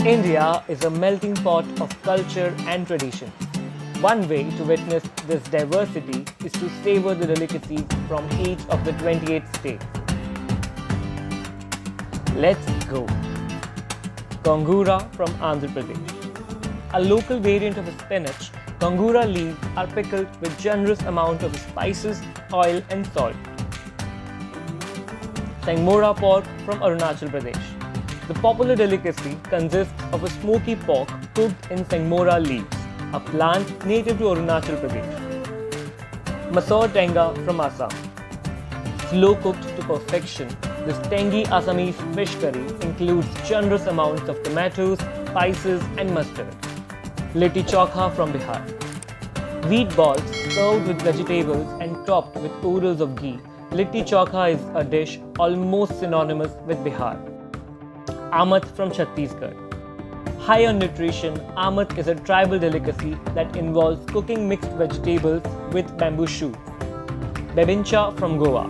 India is a melting pot of culture and tradition. One way to witness this diversity is to savor the delicacies from each of the 28 states. Let's go. Gongura from Andhra Pradesh. A local variant of spinach, gongura leaves are pickled with generous amount of spices, oil and salt. Sangmora pork from Arunachal Pradesh. The popular delicacy consists of a smoky pork cooked in Sangmora leaves, a plant native to Arunachal Pradesh. Masoor tenga from Assam. Slow cooked to perfection, this tangy Assamese fish curry includes generous amounts of tomatoes, spices and mustard. Litti chokha from Bihar. Wheat balls served with vegetables and topped with oodles of ghee. Litti chokha is a dish almost synonymous with Bihar. Amat from Chhattisgarh. High on nutrition, amat is a tribal delicacy that involves cooking mixed vegetables with bamboo shoots. Bebincha from Goa.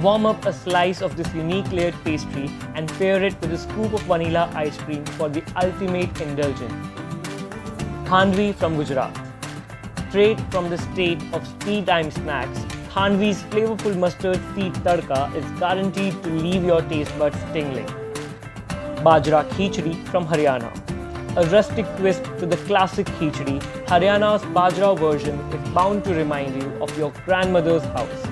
Warm up a slice of this unique layered pastry and pair it with a scoop of vanilla ice cream for the ultimate indulgence. Khandvi from Gujarat. Straight from the state of tea time snacks, Khandvi's flavorful mustard seed tadka is guaranteed to leave your taste buds tingling. Bajra Khichdi from Haryana. A rustic twist to the classic khichdi, Haryana's Bajra version is bound to remind you of your grandmother's house.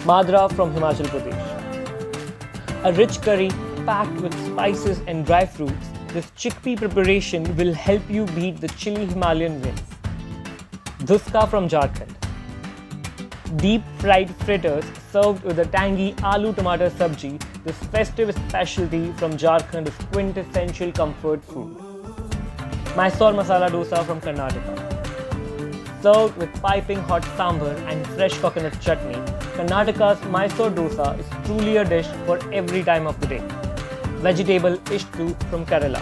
Madra from Himachal Pradesh. A rich curry packed with spices and dry fruits, this chickpea preparation will help you beat the chilly Himalayan winds. Dhuska from Jharkhand. Deep fried fritters served with a tangy aloo tomato sabji, this festive specialty from Jharkhand is quintessential comfort food. Mysore masala dosa from Karnataka. Served with piping hot sambar and fresh coconut chutney, Karnataka's Mysore dosa is truly a dish for every time of the day. Vegetable ishtu from Kerala.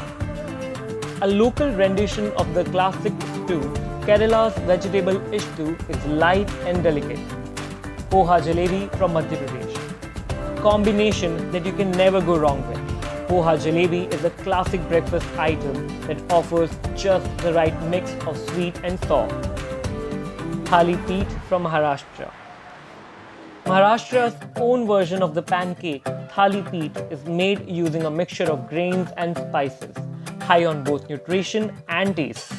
A local rendition of the classic stew, Kerala's vegetable ishtu is light and delicate. Poha jalebi from Madhya Pradesh. Combination that you can never go wrong with. Poha jalebi is a classic breakfast item that offers just the right mix of sweet and sour. Thali peet from Maharashtra. Maharashtra's own version of the pancake, thali peet, is made using a mixture of grains and spices, high on both nutrition and taste.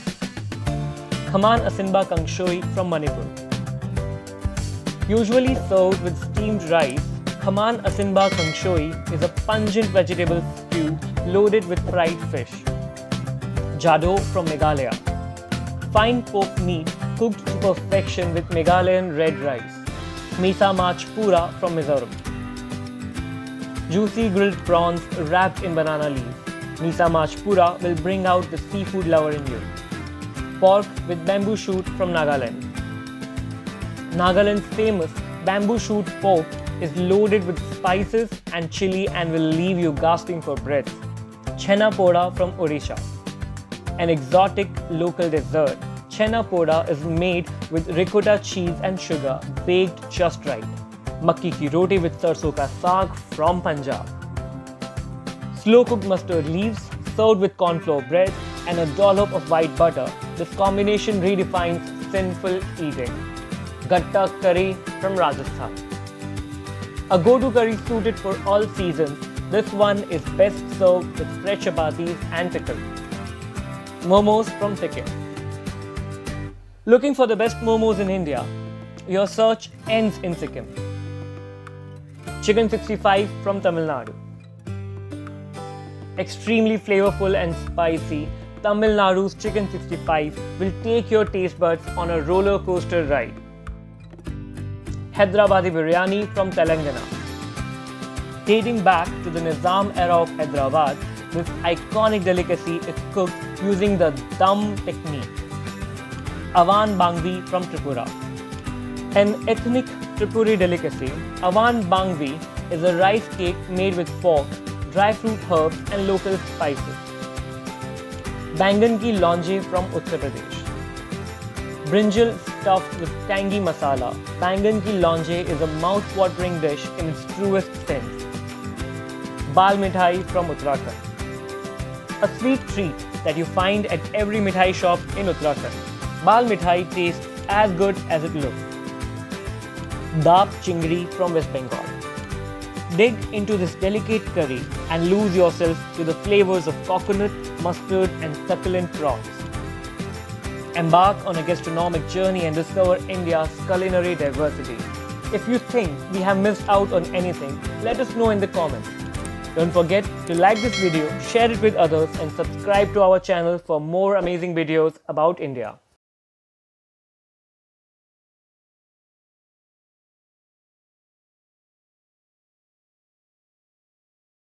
Khaman asinba kangshoi from Manipur. Usually served with steamed rice, Khaman asinba kangshoi is a pungent vegetable stew loaded with fried fish. Jado from Meghalaya. Fine pork meat cooked to perfection with Meghalayan red rice. Misa Mach Pura from Mizoram. Juicy grilled prawns wrapped in banana leaves. Misa Mach Pura will bring out the seafood lover in you. Pork with bamboo shoot from Nagaland. Nagaland's famous bamboo shoot pork is loaded with spices and chili and will leave you gasping for breath. Chhena poda from Odisha. An exotic local dessert, Chhena poda is made with ricotta cheese and sugar baked just right. Makki ki roti with sarson ka saag from Punjab. Slow cooked mustard leaves served with corn flour bread and a dollop of white butter. This combination redefines sinful eating. Gatta curry from Rajasthan. A go-to curry suited for all seasons, this one is best served with fresh chapatis and pickle. Momos from Sikkim. Looking for the best momos in India? Your search ends in Sikkim. Chicken 65 from Tamil Nadu. Extremely flavorful and spicy, Tamil Nadu's Chicken 65 will take your taste buds on a roller coaster ride. Hyderabadi biryani from Telangana. Dating back to the Nizam era of Hyderabad, this iconic delicacy is cooked using the dum technique. Awan Bangvi from Tripura. An ethnic Tripuri delicacy, Awan Bangvi is a rice cake made with pork, dry fruit herbs and local spices. Bangan ki lonje from Uttar Pradesh. Brinjal stuffed with tangy masala, Bangan ki lonje is a mouth-watering dish in its truest sense. Bal mithai from Uttarakhand. a sweet treat that you find at every mithai shop in Uttarakhand. Bal mithai tastes as good as it looks. Daap chingri from West Bengal. Dig into this delicate curry and lose yourself to the flavors of coconut, mustard and succulent prawns. Embark on a gastronomic journey and discover India's culinary diversity. If you think we have missed out on anything, let us know in the comments. Don't forget to like this video, share it with others and subscribe to our channel for more amazing videos about India.